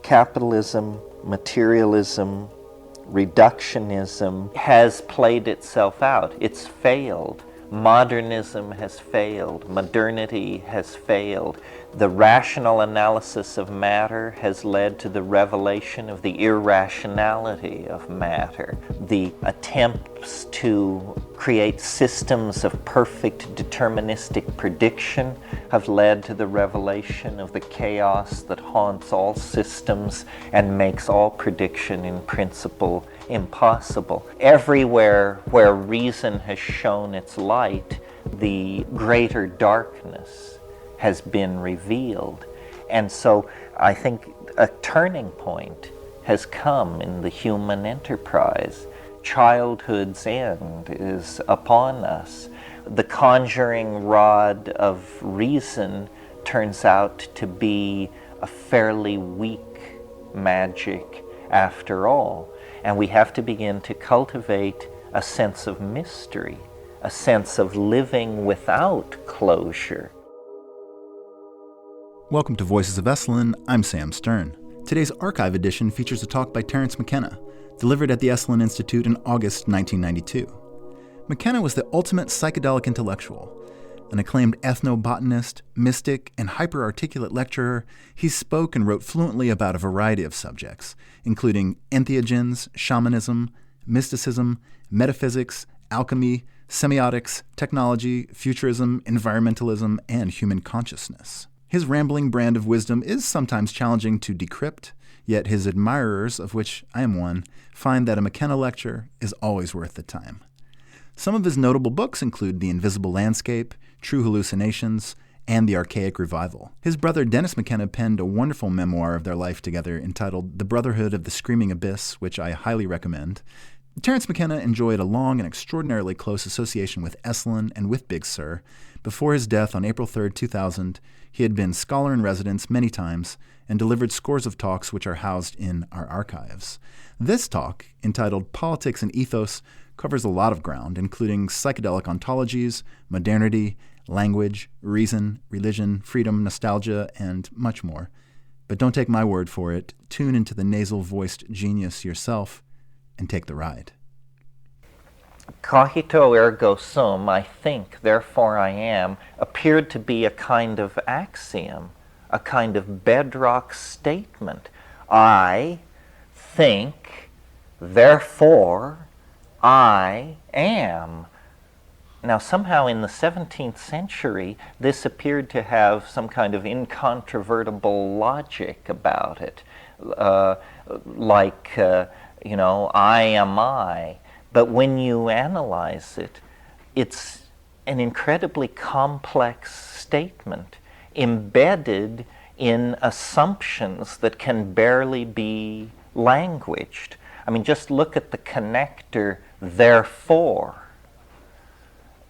capitalism, materialism, reductionism has played itself out. It's failed. Modernism has failed. Modernity has failed. The rational analysis of matter has led to the revelation of the irrationality of matter. The attempts to create systems of perfect deterministic prediction have led to the revelation of the chaos that haunts all systems and makes all prediction in principle impossible. Everywhere where reason has shown its light, the greater darkness has been revealed. And so I think a turning point has come in the human enterprise. Childhood's end is upon us. The conjuring rod of reason turns out to be a fairly weak magic after all. And we have to begin to cultivate a sense of mystery, a sense of living without closure. Welcome to Voices of Esalen. I'm Sam Stern. Today's archive edition features a talk by Terence McKenna, delivered at the Esalen Institute in August 1992. McKenna was the ultimate psychedelic intellectual. An acclaimed ethnobotanist, mystic, and hyper-articulate lecturer, he spoke and wrote fluently about a variety of subjects, including entheogens, shamanism, mysticism, metaphysics, alchemy, semiotics, technology, futurism, environmentalism, and human consciousness. His rambling brand of wisdom is sometimes challenging to decrypt, yet his admirers, of which I am one, find that a McKenna lecture is always worth the time. Some of his notable books include The Invisible Landscape, True Hallucinations, and The Archaic Revival. His brother Dennis McKenna penned a wonderful memoir of their life together entitled The Brotherhood of the Screaming Abyss, which I highly recommend. Terence McKenna enjoyed a long and extraordinarily close association with Esalen and with Big Sur. Before his death on April 3, 2000, he had been scholar-in-residence many times and delivered scores of talks which are housed in our archives. This talk, entitled Politics and Ethos, covers a lot of ground, including psychedelic ontologies, modernity, language, reason, religion, freedom, nostalgia, and much more. But don't take my word for it. Tune into the nasal-voiced genius yourself and take the ride. Cogito ergo sum, I think, therefore I am, appeared to be a kind of axiom, a kind of bedrock statement. I think, therefore I am. Now, somehow in the 17th century, this appeared to have some kind of incontrovertible logic about it, I am I. But when you analyze it, it's an incredibly complex statement embedded in assumptions that can barely be languaged. I mean, just look at the connector, therefore,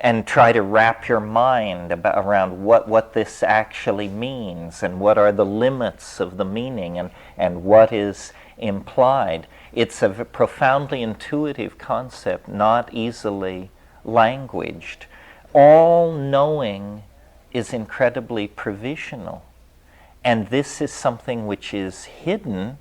and try to wrap your mind around what this actually means and what are the limits of the meaning and what is implied. It's a profoundly intuitive concept, not easily languaged. All knowing is incredibly provisional, and this is something which is hidden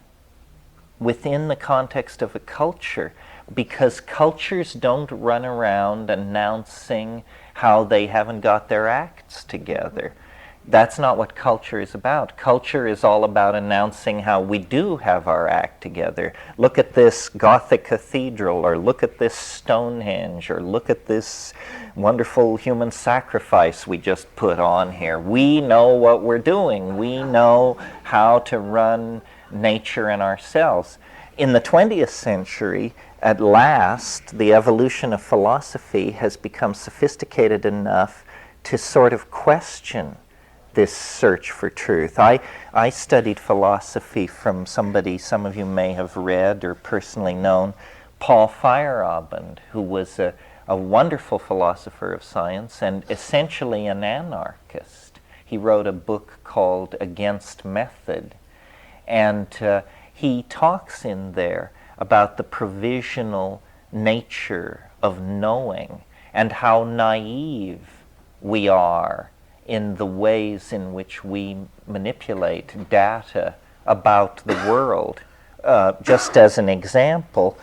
within the context of a culture, because cultures don't run around announcing how they haven't got their acts together. That's not what culture is about. Culture is all about announcing how we do have our act together. Look at this Gothic cathedral, or look at this Stonehenge, or look at this wonderful human sacrifice we just put on here. We know what we're doing. We know how to run nature and ourselves. In the 20th century, at last, the evolution of philosophy has become sophisticated enough to sort of question this search for truth. I studied philosophy from somebody some of you may have read or personally known, Paul Feyerabend, who was a wonderful philosopher of science and essentially an anarchist. He wrote a book called Against Method, and he talks in there about the provisional nature of knowing and how naive we are in the ways in which we manipulate data about the world. Just as an example,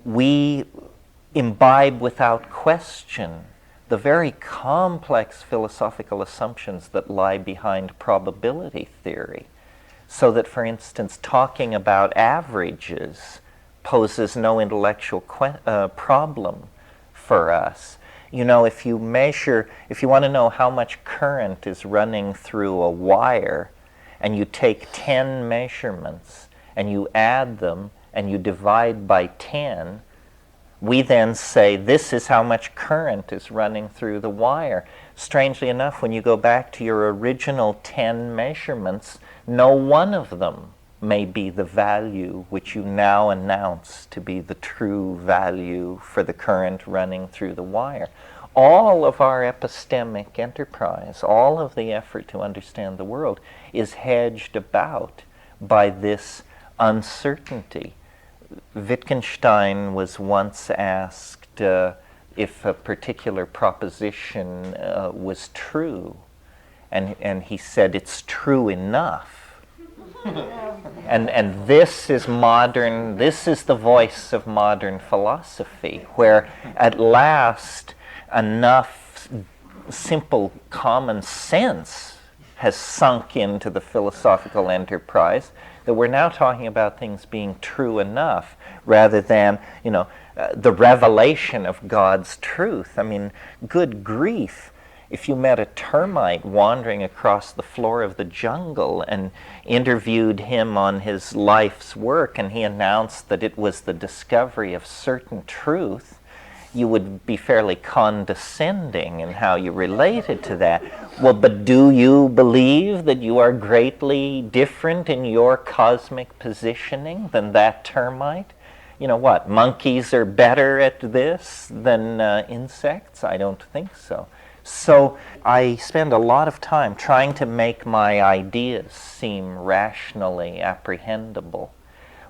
we imbibe without question the very complex philosophical assumptions that lie behind probability theory. So that, for instance, talking about averages poses no intellectual problem for us. You know, if you want to know how much current is running through a wire, and you take 10 measurements, and you add them, and you divide by 10, we then say, this is how much current is running through the wire. Strangely enough, when you go back to your original 10 measurements, no one of them may be the value which you now announce to be the true value for the current running through the wire. All of our epistemic enterprise, all of the effort to understand the world, is hedged about by this uncertainty. Wittgenstein was once asked if a particular proposition was true, and he said, it's true enough. And this is the voice of modern philosophy, where at last enough simple common sense has sunk into the philosophical enterprise that we're now talking about things being true enough rather than, the revelation of God's truth. I mean, good grief, if you met a termite wandering across the floor of the jungle and interviewed him on his life's work and he announced that it was the discovery of certain truth, you would be fairly condescending in how you related to that. Well, but do you believe that you are greatly different in your cosmic positioning than that termite? You know what, monkeys are better at this than insects? I don't think so. So I spend a lot of time trying to make my ideas seem rationally apprehendable.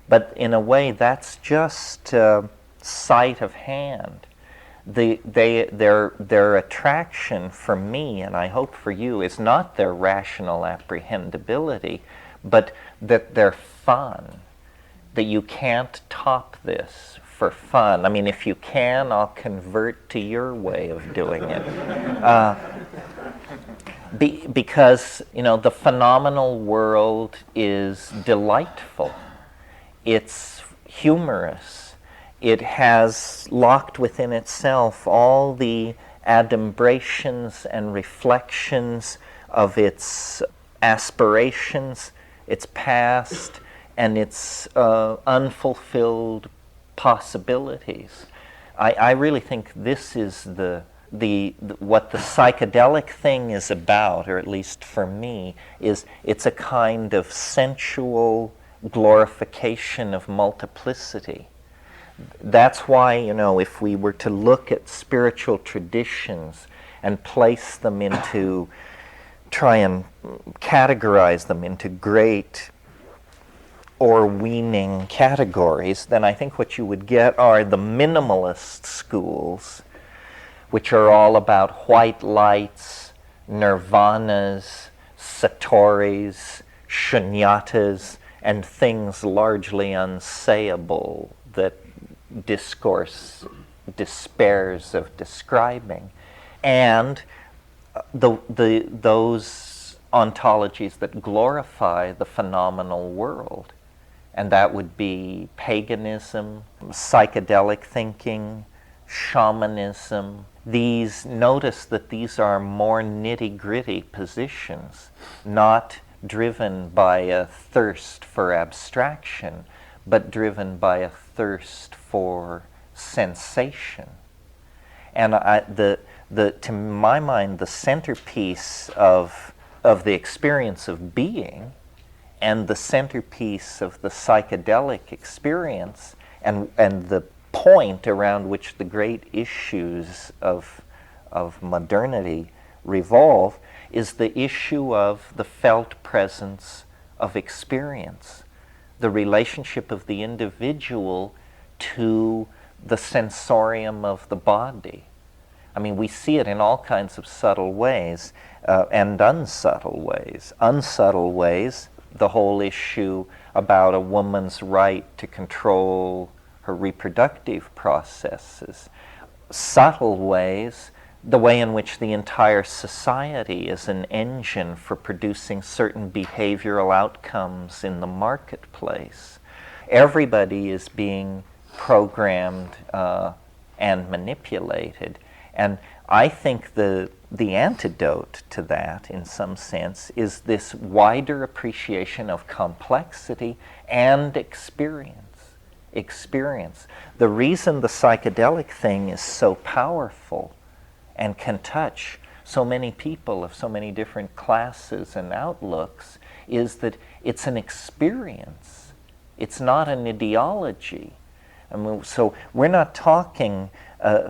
But in a way, that's just sight of hand. Their attraction for me, and I hope for you, is not their rational apprehendability, but that they're fun, that you can't top this for fun. I mean, if you can, I'll convert to your way of doing it. Because, the phenomenal world is delightful. It's humorous. It has locked within itself all the adumbrations and reflections of its aspirations, its past, and its unfulfilled possibilities. I really think this is what the psychedelic thing is about, or at least for me, is it's a kind of sensual glorification of multiplicity. That's why, if we were to look at spiritual traditions and place them try and categorize them into great or-weaning categories, then I think what you would get are the minimalist schools, which are all about white lights, nirvanas, satori's, shunyatas, and things largely unsayable that discourse despairs of describing, and those ontologies that glorify the phenomenal world. And that would be paganism, psychedelic thinking, shamanism. Notice that these are more nitty-gritty positions, not driven by a thirst for abstraction, but driven by a thirst for sensation. And to my mind, the centerpiece of the experience of being and the centerpiece of the psychedelic experience and the point around which the great issues of modernity revolve is the issue of the felt presence of experience, the relationship of the individual to the sensorium of the body. I mean, we see it in all kinds of subtle ways and unsubtle ways. Unsubtle ways, the whole issue about a woman's right to control her reproductive processes. Subtle ways, the way in which the entire society is an engine for producing certain behavioral outcomes in the marketplace. Everybody is being programmed and manipulated. And I think the antidote to that, in some sense, is this wider appreciation of complexity and experience. The reason the psychedelic thing is so powerful and can touch so many people of so many different classes and outlooks is that it's an experience. It's not an ideology. I mean, so we're not talking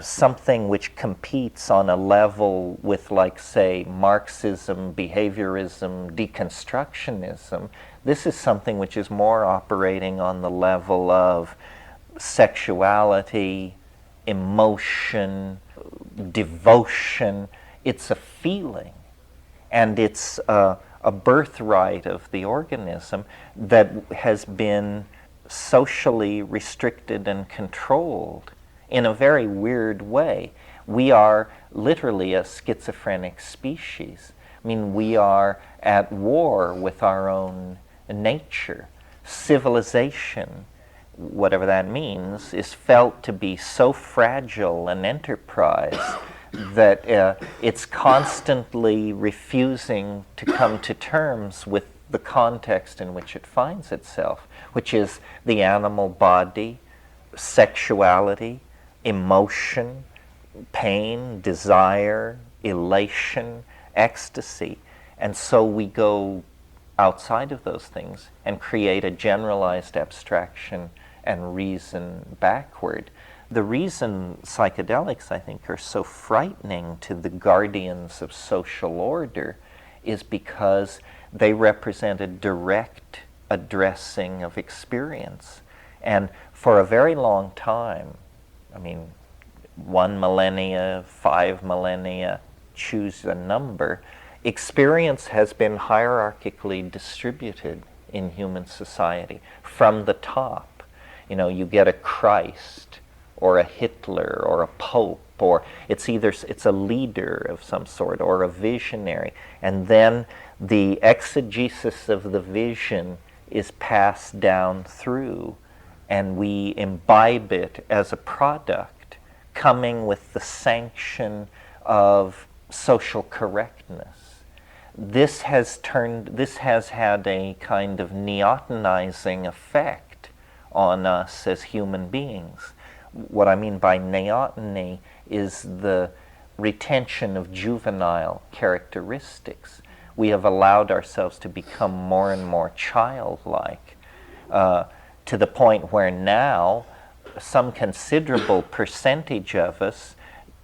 something which competes on a level with, like, say, Marxism, behaviorism, deconstructionism. This is something which is more operating on the level of sexuality, emotion, devotion. It's a feeling, and it's a birthright of the organism that has been socially restricted and controlled in a very weird way. We are literally a schizophrenic species. I mean, we are at war with our own nature. Civilization, whatever that means, is felt to be so fragile an enterprise that it's constantly refusing to come to terms with the context in which it finds itself, which is the animal body, sexuality, emotion, pain, desire, elation, ecstasy. And so we go outside of those things and create a generalized abstraction and reason backward. The reason psychedelics, I think, are so frightening to the guardians of social order is because they represent a direct addressing of experience. And for a very long time, I mean, 1 millennia, 5 millennia, choose a number, experience has been hierarchically distributed in human society from the top. You know, you get a Christ or a Hitler or a Pope, or it's a leader of some sort or a visionary, and then the exegesis of the vision is passed down through, and we imbibe it as a product coming with the sanction of social correctness. This has had a kind of neotenizing effect on us as human beings. What I mean by neoteny is the retention of juvenile characteristics. We have allowed ourselves to become more and more childlike, to the point where now some considerable percentage of us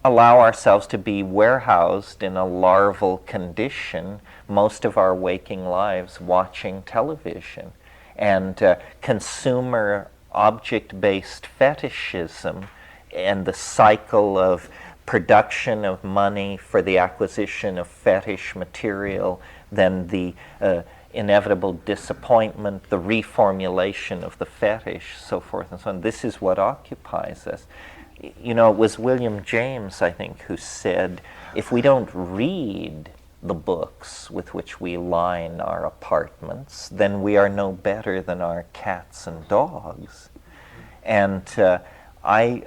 allow ourselves to be warehoused in a larval condition most of our waking lives watching television. And consumer object-based fetishism and the cycle of production of money for the acquisition of fetish material, then the inevitable disappointment, the reformulation of the fetish, so forth and so on. This is what occupies us. You know, it was William James, I think, who said, if we don't read the books with which we line our apartments, then we are no better than our cats and dogs. And I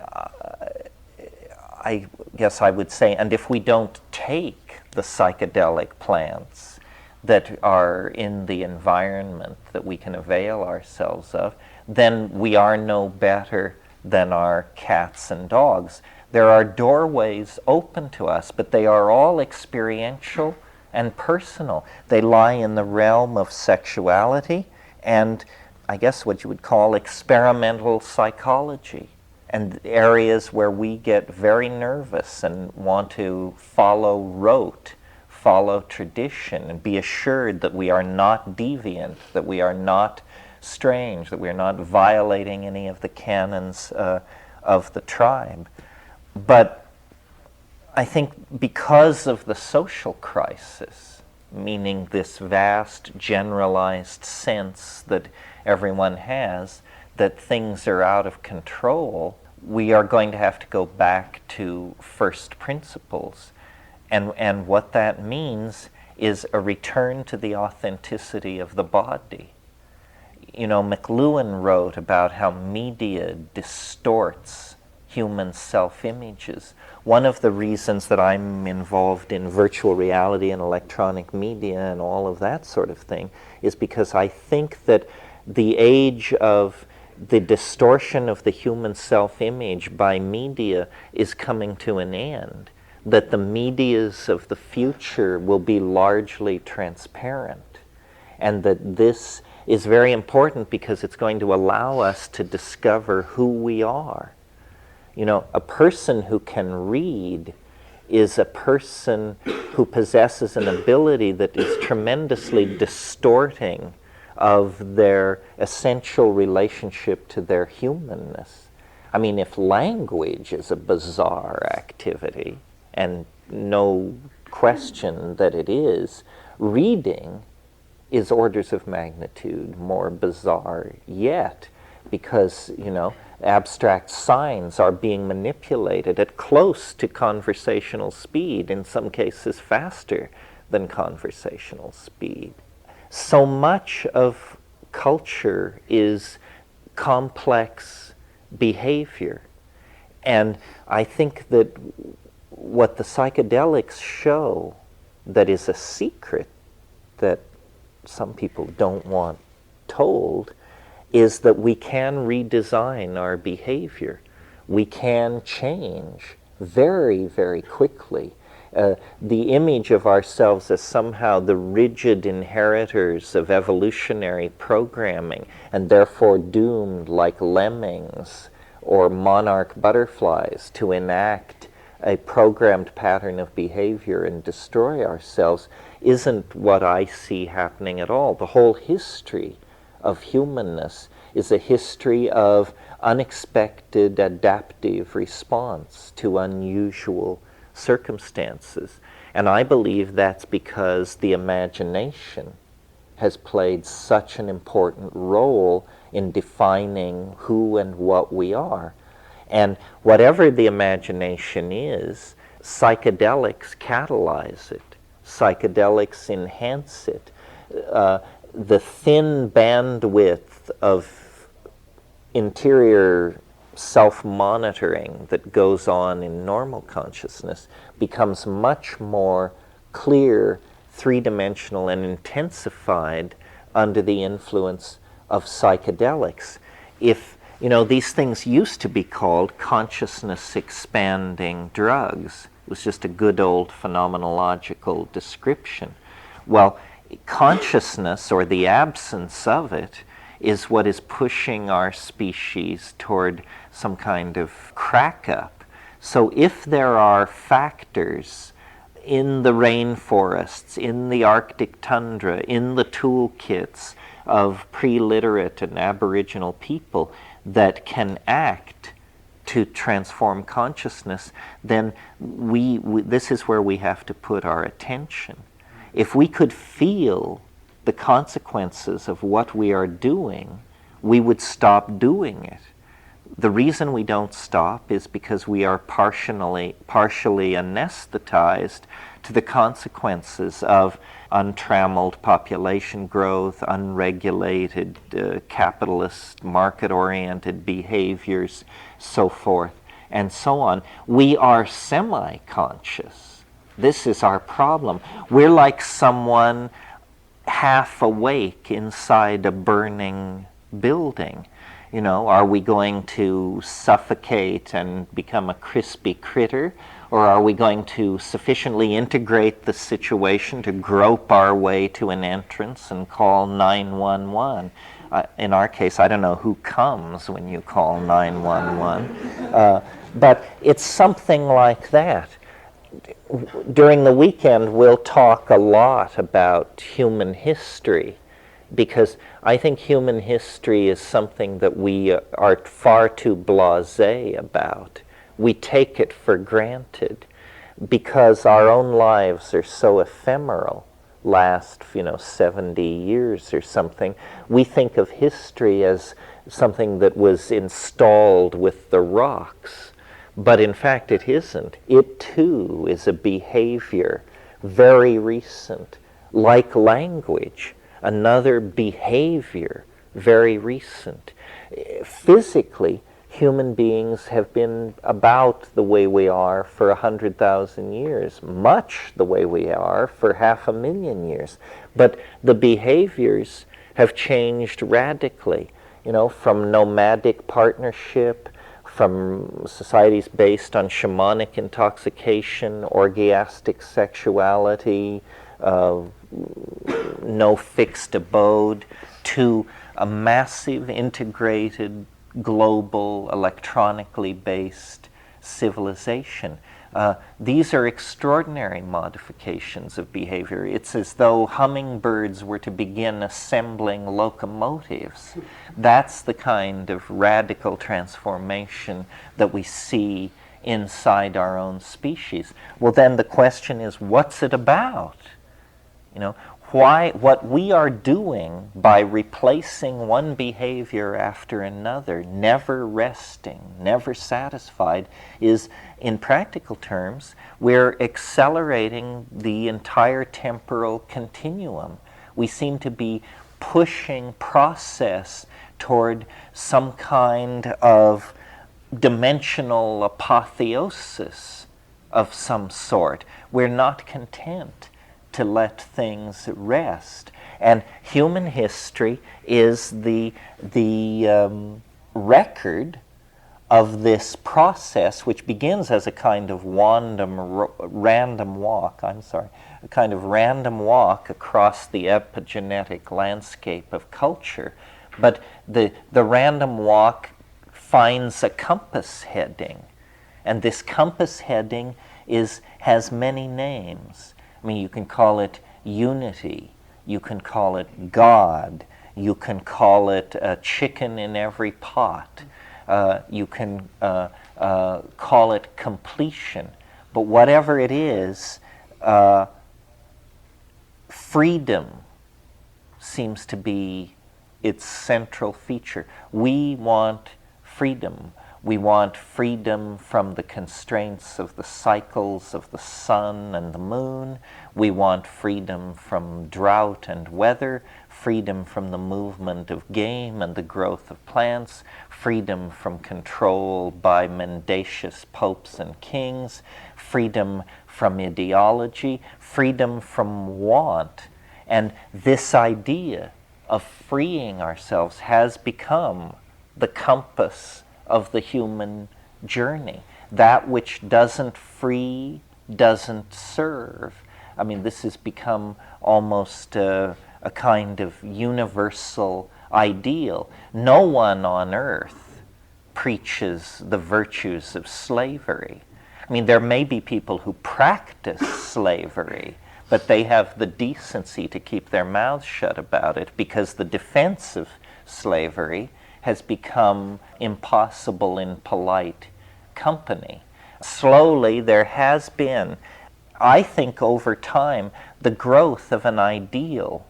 guess I would say, and if we don't take the psychedelic plants that are in the environment that we can avail ourselves of, then we are no better than our cats and dogs. There are doorways open to us, but they are all experiential and personal. They lie in the realm of sexuality and, I guess, what you would call experimental psychology, and areas where we get very nervous and want to follow rote, follow tradition, and be assured that we are not deviant, that we are not strange, that we are not violating any of the canons of the tribe. But I think because of the social crisis meaning this vast generalized sense that everyone has that things are out of control, we are going to have to go back to first principles. And what that means is a return to the authenticity of the body. You know, McLuhan wrote about how media distorts human self-images. One of the reasons that I'm involved in virtual reality and electronic media and all of that sort of thing is because I think that the age of the distortion of the human self-image by media is coming to an end, that the medias of the future will be largely transparent, and that this is very important because it's going to allow us to discover who we are. You know, a person who can read is a person who possesses an ability that is tremendously distorting of their essential relationship to their humanness. I mean, if language is a bizarre activity, and no question that it is, reading is orders of magnitude more bizarre yet, because, you know, abstract signs are being manipulated at close to conversational speed, in some cases faster than conversational speed. So much of culture is complex behavior. And I think that what the psychedelics show that is a secret that some people don't want told is that we can redesign our behavior. We can change very, very quickly. The image of ourselves as somehow the rigid inheritors of evolutionary programming and therefore doomed like lemmings or monarch butterflies to enact a programmed pattern of behavior and destroy ourselves isn't what I see happening at all. The whole history of humanness is a history of unexpected adaptive response to unusual circumstances. And I believe that's because the imagination has played such an important role in defining who and what we are. And whatever the imagination is, psychedelics catalyze it. Psychedelics enhance it. The thin bandwidth of interior self-monitoring that goes on in normal consciousness becomes much more clear, three-dimensional, and intensified under the influence of psychedelics. If, you know, these things used to be called consciousness-expanding drugs. It was just a good old phenomenological description. Well, consciousness, or the absence of it, is what is pushing our species toward some kind of crack-up. So if there are factors in the rainforests, in the Arctic tundra, in the toolkits of pre-literate and Aboriginal people that can act to transform consciousness, then this is where we have to put our attention. If we could feel the consequences of what we are doing, we would stop doing it. The reason we don't stop is because we are partially anesthetized to the consequences of untrammeled population growth, unregulated capitalist market-oriented behaviors, so forth and so on. We are semi-conscious. This is our problem. We're like someone half awake inside a burning building. You know, are we going to suffocate and become a crispy critter? Or are we going to sufficiently integrate the situation to grope our way to an entrance and call 911? In our case, I don't know who comes when you call 911. But it's something like that. During the weekend, we'll talk a lot about human history, because I think human history is something that we are far too blasé about. We take it for granted because our own lives are so ephemeral last, 70 years or something. We think of history as something that was installed with the rocks, but in fact it isn't. It too is a behavior, very recent, like language, another behavior, very recent. Physically, human beings have been about the way we are for 100,000 years, much the way we are for 500,000 years. But the behaviors have changed radically, from nomadic partnership, from societies based on shamanic intoxication, orgiastic sexuality, no fixed abode, to a massive integrated global, electronically based civilization. These are extraordinary modifications of behavior. It's as though hummingbirds were to begin assembling locomotives. That's the kind of radical transformation that we see inside our own species. Well, then the question is, what's it about? What we are doing by replacing one behavior after another, never resting, never satisfied, is, in practical terms, we're accelerating the entire temporal continuum. We seem to be pushing process toward some kind of dimensional apotheosis of some sort. We're not content to let things rest. And human history is the record of this process, which begins as a kind of random walk across the epigenetic landscape of culture. But the random walk finds a compass heading, and this compass heading has many names. You can call it unity, you can call it God, you can call it a chicken in every pot, you can call it completion. But whatever it is, freedom seems to be its central feature. We want freedom. We want freedom from the constraints of the cycles of the sun and the moon. We want freedom from drought and weather, freedom from the movement of game and the growth of plants, freedom from control by mendacious popes and kings, freedom from ideology, freedom from want. And this idea of freeing ourselves has become the compass of the human journey. That which doesn't free doesn't serve. This has become almost a kind of universal ideal. No one on earth preaches the virtues of slavery. There may be people who practice slavery, but they have the decency to keep their mouths shut about it, because the defense of slavery has become impossible in polite company. Slowly, there has been, I think over time, the growth of an ideal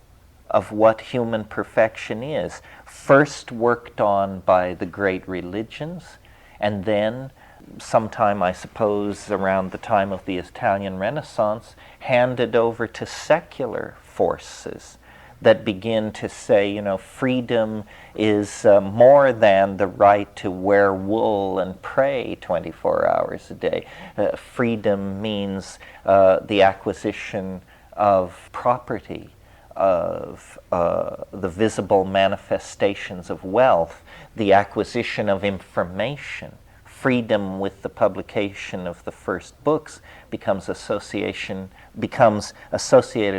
of what human perfection is, first worked on by the great religions, and then sometime, I suppose, around the time of the Italian Renaissance, handed over to secular forces that begin to say, freedom is more than the right to wear wool and pray 24 hours a day. Freedom means the acquisition of property, of the visible manifestations of wealth, the acquisition of information. Freedom with the publication of the first books becomes associated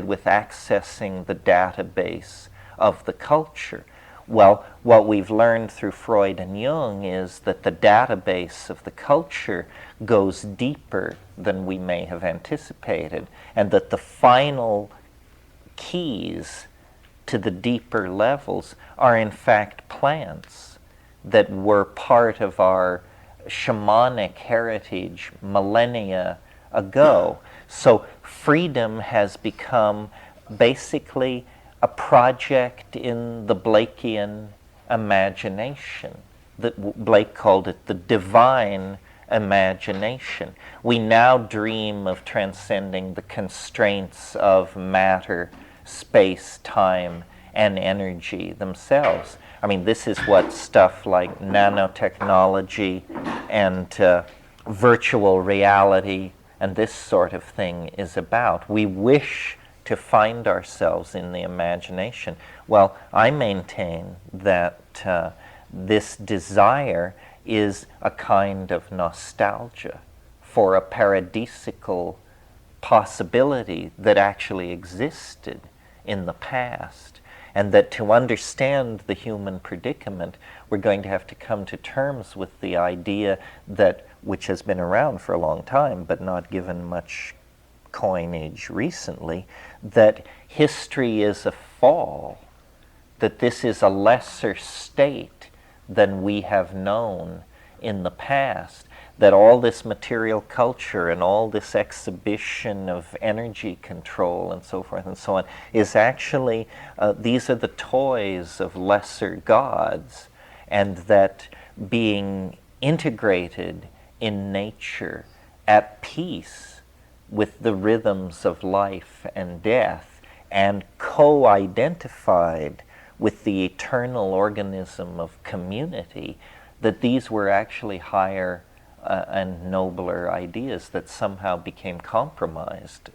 with accessing the database of the culture. Well, what we've learned through Freud and Jung is that the database of the culture goes deeper than we may have anticipated, and that the final keys to the deeper levels are in fact plants that were part of our shamanic heritage millennia ago. So freedom has become basically a project in the Blakean imagination. Blake called it the divine imagination. We now dream of transcending the constraints of matter, space, time, and energy themselves. I mean, this is what stuff like nanotechnology and virtual reality and this sort of thing is about. We wish to find ourselves in the imagination. Well, I maintain that this desire is a kind of nostalgia for a paradisical possibility that actually existed in the past, and that to understand the human predicament, we're going to have to come to terms with the idea that, which has been around for a long time but not given much coinage recently, that history is a fall, that this is a lesser state than we have known in the past, that all this material culture and all this exhibition of energy control and so forth and so on is actually, these are the toys of lesser gods, and that being integrated in nature, at peace with the rhythms of life and death, and co-identified with the eternal organism of community, that these were actually higher and nobler ideas that somehow became compromised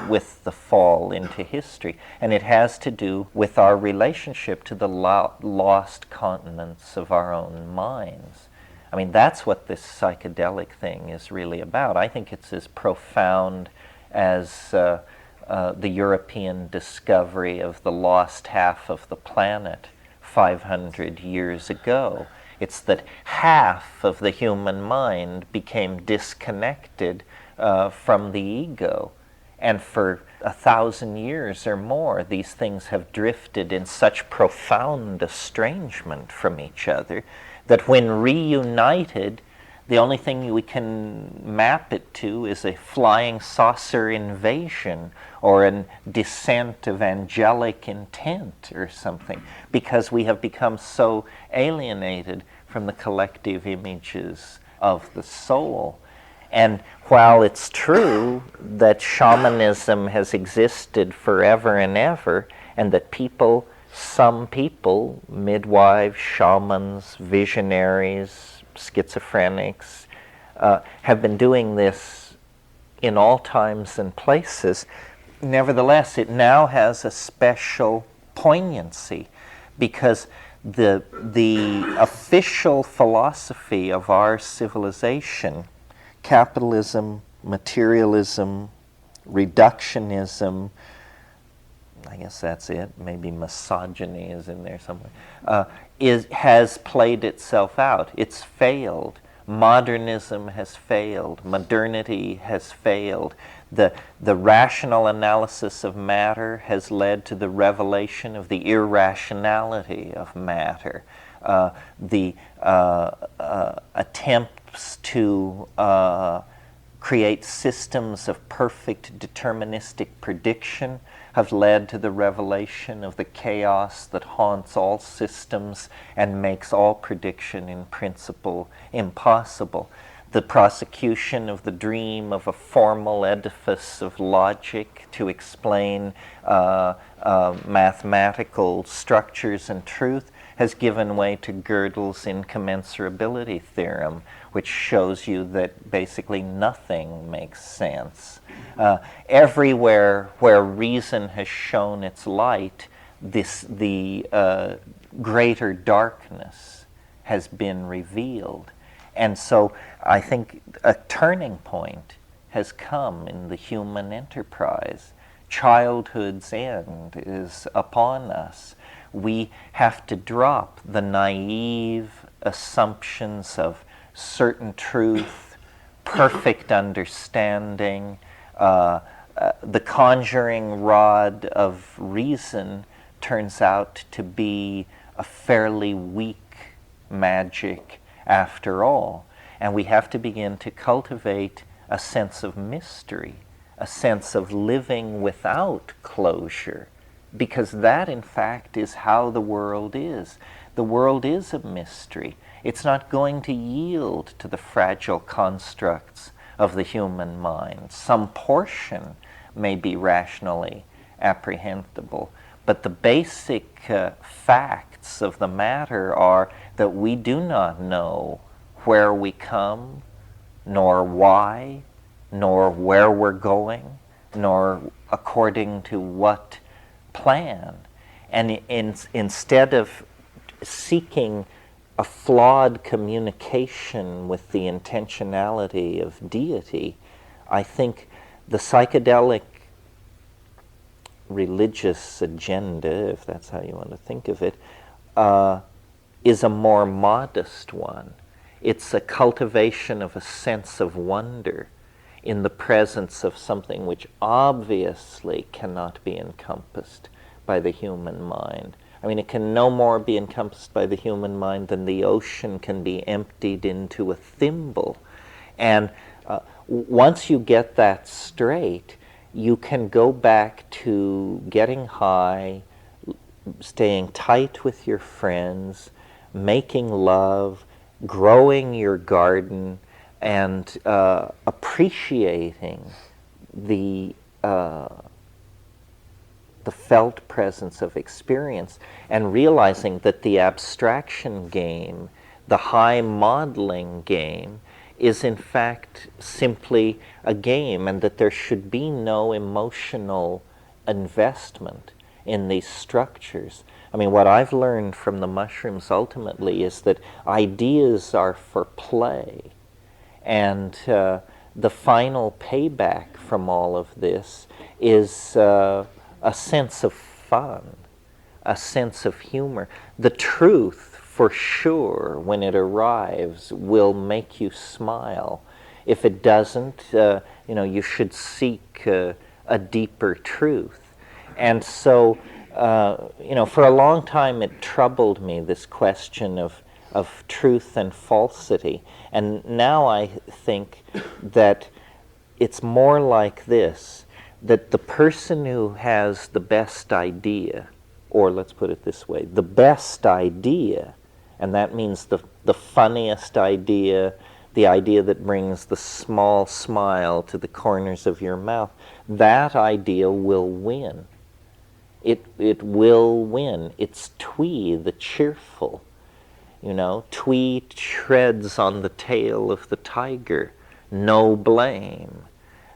with the fall into history. And it has to do with our relationship to the lost continents of our own minds. I mean, that's what this psychedelic thing is really about. I think it's as profound as the European discovery of the lost half of the planet 500 years ago. It's that half of the human mind became disconnected from the ego. And for 1,000 years or more, these things have drifted in such profound estrangement from each other that when reunited, the only thing we can map it to is a flying saucer invasion or a descent of angelic intent or something, because we have become so alienated from the collective images of the soul. And while it's true that shamanism has existed forever and ever, and that some people, midwives, shamans, visionaries, schizophrenics, have been doing this in all times and places, nevertheless, it now has a special poignancy, because the official philosophy of our civilization, capitalism, materialism, reductionism, I guess that's it, maybe misogyny is in there somewhere, has played itself out. It's failed. Modernism has failed. Modernity has failed. The rational analysis of matter has led to the revelation of the irrationality of matter. The attempts to create systems of perfect deterministic prediction have led to the revelation of the chaos that haunts all systems and makes all prediction in principle impossible. The prosecution of the dream of a formal edifice of logic to explain mathematical structures and truth has given way to Gödel's incommensurability theorem, which shows you that basically nothing makes sense. Everywhere where reason has shown its light, the greater darkness has been revealed. And so I think a turning point has come in the human enterprise. Childhood's end is upon us. We have to drop the naive assumptions of certain truth, perfect understanding. The conjuring rod of reason turns out to be a fairly weak magic after all. And we have to begin to cultivate a sense of mystery, a sense of living without closure, because that, in fact, is how the world is. The world is a mystery. It's not going to yield to the fragile constructs of the human mind. Some portion may be rationally apprehendable, but the basic facts of the matter are that we do not know where we come, nor why, nor where we're going, nor according to what plan. And instead of seeking a flawed communication with the intentionality of deity, I think the psychedelic religious agenda, if that's how you want to think of it, is a more modest one. It's a cultivation of a sense of wonder in the presence of something which obviously cannot be encompassed by the human mind. I mean, it can no more be encompassed by the human mind than the ocean can be emptied into a thimble. And once you get that straight, you can go back to getting high, staying tight with your friends, making love, growing your garden, and appreciating the felt presence of experience, and realizing that the abstraction game, the high modeling game, is in fact simply a game, and that there should be no emotional investment in these structures. I mean, what I've learned from the mushrooms ultimately is that ideas are for play, and the final payback from all of this is a sense of fun, a sense of humor. The truth, for sure, when it arrives, will make you smile. If it doesn't, you should seek a deeper truth. And so, for a long time it troubled me, this question of truth and falsity. And now I think that it's more like this, that the person who has the best idea, or let's put it this way, the best idea, and that means the funniest idea, the idea that brings the small smile to the corners of your mouth, that idea will win. It will win. It's Twee, the cheerful. Twee treads on the tail of the tiger. No blame.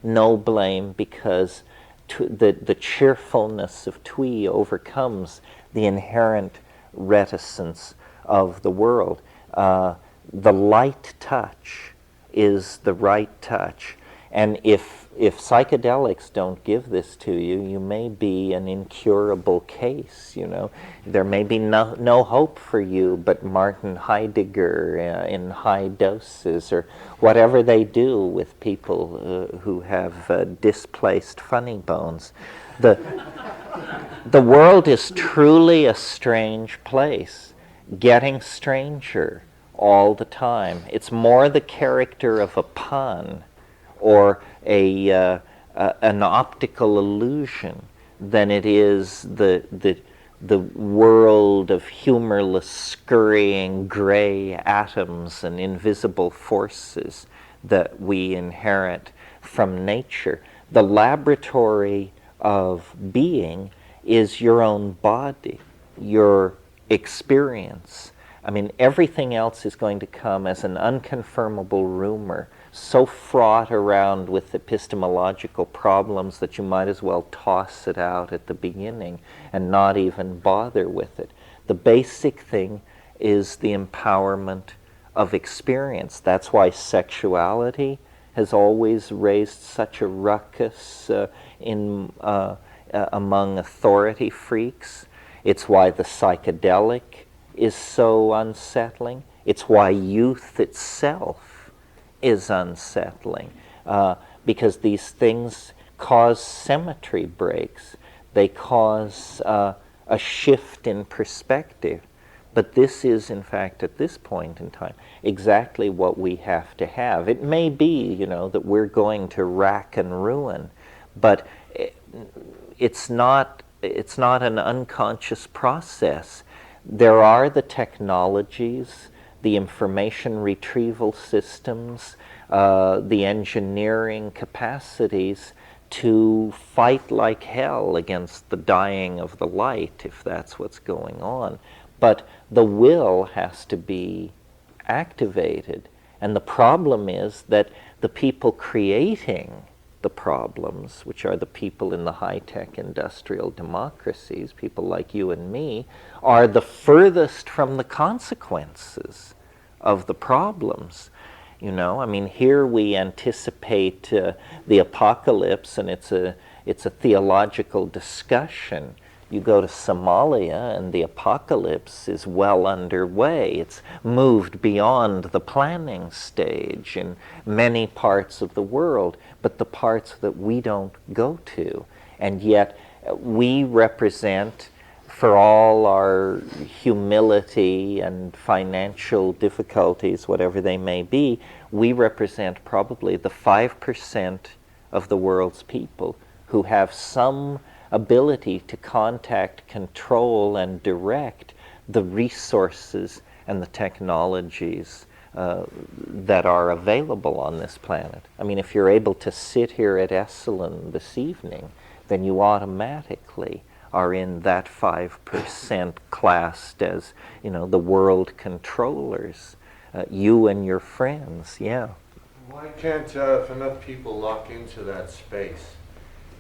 No blame, because the cheerfulness of Twee overcomes the inherent reticence of the world. The light touch is the right touch. And if psychedelics don't give this to you, you may be an incurable case, There may be no hope for you but Martin Heidegger in high doses, or whatever they do with people who have displaced funny bones. The world is truly a strange place, getting stranger all the time. It's more the character of a pun or an optical illusion than it is the world of humorless, scurrying gray atoms and invisible forces that we inherit from nature. The laboratory of being is your own body, your experience. I mean, everything else is going to come as an unconfirmable rumor, so fraught around with epistemological problems that you might as well toss it out at the beginning and not even bother with it. The basic thing is the empowerment of experience. That's why sexuality has always raised such a ruckus among authority freaks. It's why the psychedelic is so unsettling. It's why youth itself is unsettling, because these things cause symmetry breaks. They cause a shift in perspective. But this is, in fact, at this point in time, exactly what we have to have. It may be, that we're going to rack and ruin, but it's not an unconscious process. There are the technologies, the information retrieval systems, the engineering capacities to fight like hell against the dying of the light, if that's what's going on. But the will has to be activated. And the problem is that the people creating the problems, which are the people in the high-tech industrial democracies, people like you and me, are the furthest from the consequences of the problems. You know, I mean, here we anticipate the apocalypse, and it's a theological discussion. You go to Somalia, and the apocalypse is well underway. It's moved beyond the planning stage in many parts of the world, but the parts that we don't go to. And yet we represent, for all our humility and financial difficulties, whatever they may be, we represent probably the 5% of the world's people who have some ability to contact, control, and direct the resources and the technologies that are available on this planet. I mean, if you're able to sit here at Esalen this evening, then you automatically are in that 5% classed as, you know, the world controllers, you and your friends, yeah. Why can't, if enough people lock into that space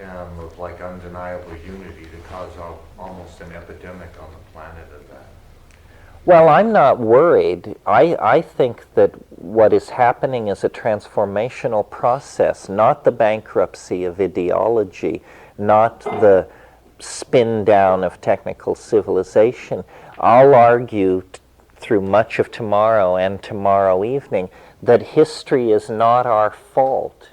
of like undeniable unity to cause almost an epidemic on the planet of that? Well, I'm not worried. I think that what is happening is a transformational process, not the bankruptcy of ideology, not the spin down of technical civilization. I'll argue through much of tomorrow and tomorrow evening that history is not our fault,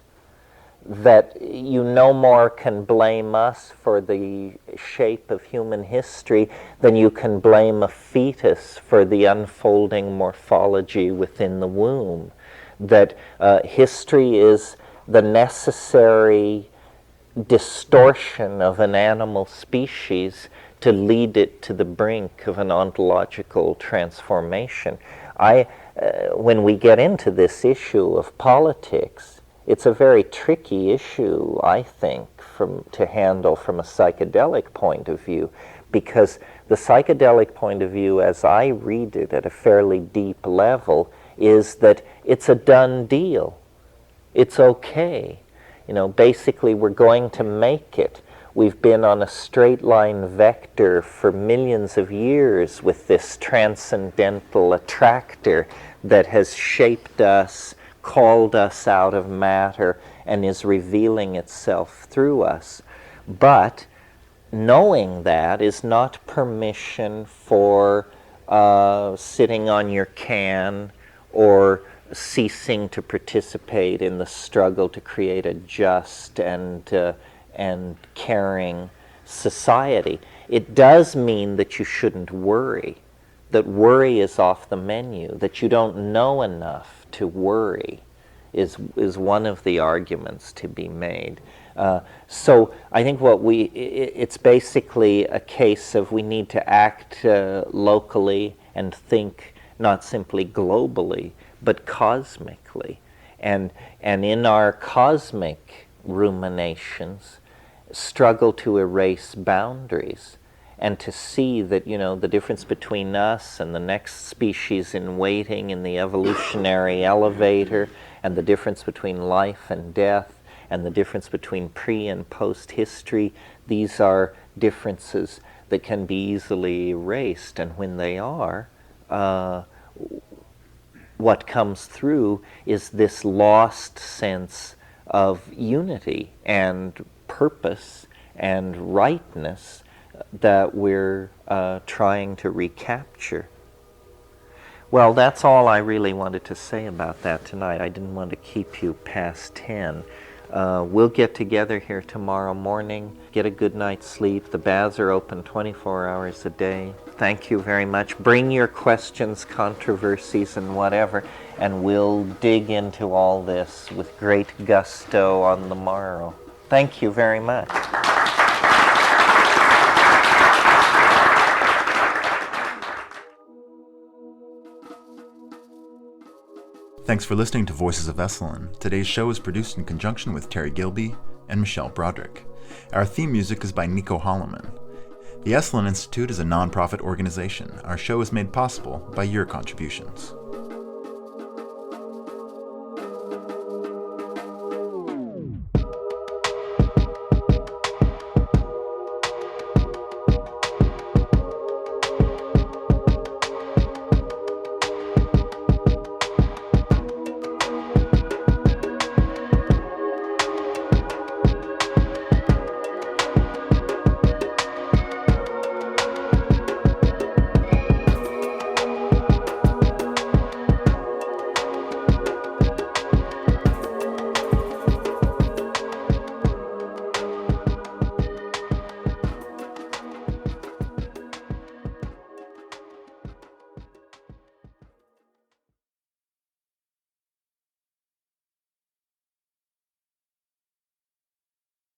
that you no more can blame us for the shape of human history than you can blame a fetus for the unfolding morphology within the womb, that history is the necessary distortion of an animal species to lead it to the brink of an ontological transformation. When we get into this issue of politics, it's a very tricky issue, I think, to handle from a psychedelic point of view, because the psychedelic point of view, as I read it at a fairly deep level, is that it's a done deal. It's okay. You know, basically we're going to make it. We've been on a straight line vector for millions of years with this transcendental attractor that has shaped us, called us out of matter, and is revealing itself through us. But knowing that is not permission for sitting on your can or ceasing to participate in the struggle to create a just and caring society. It does mean that you shouldn't worry, that worry is off the menu, that you don't know enough to worry is one of the arguments to be made. So I think it's basically a case of we need to act locally and think not simply globally, but cosmically. And in our cosmic ruminations, struggle to erase boundaries and to see that, you know, the difference between us and the next species in waiting in the evolutionary elevator, and the difference between life and death, and the difference between pre and post history, these are differences that can be easily erased. And when they are, what comes through is this lost sense of unity and purpose and rightness that we're trying to recapture. Well, that's all I really wanted to say about that tonight. I didn't want to keep you past 10. We'll get together here tomorrow morning, get a good night's sleep. The baths are open 24 hours a day. Thank you very much. Bring your questions, controversies, and whatever, and we'll dig into all this with great gusto on the morrow. Thank you very much. Thanks for listening to Voices of Esalen. Today's show is produced in conjunction with Terry Gilby and Michelle Broderick. Our theme music is by Nico Holloman. The Esalen Institute is a nonprofit organization. Our show is made possible by your contributions.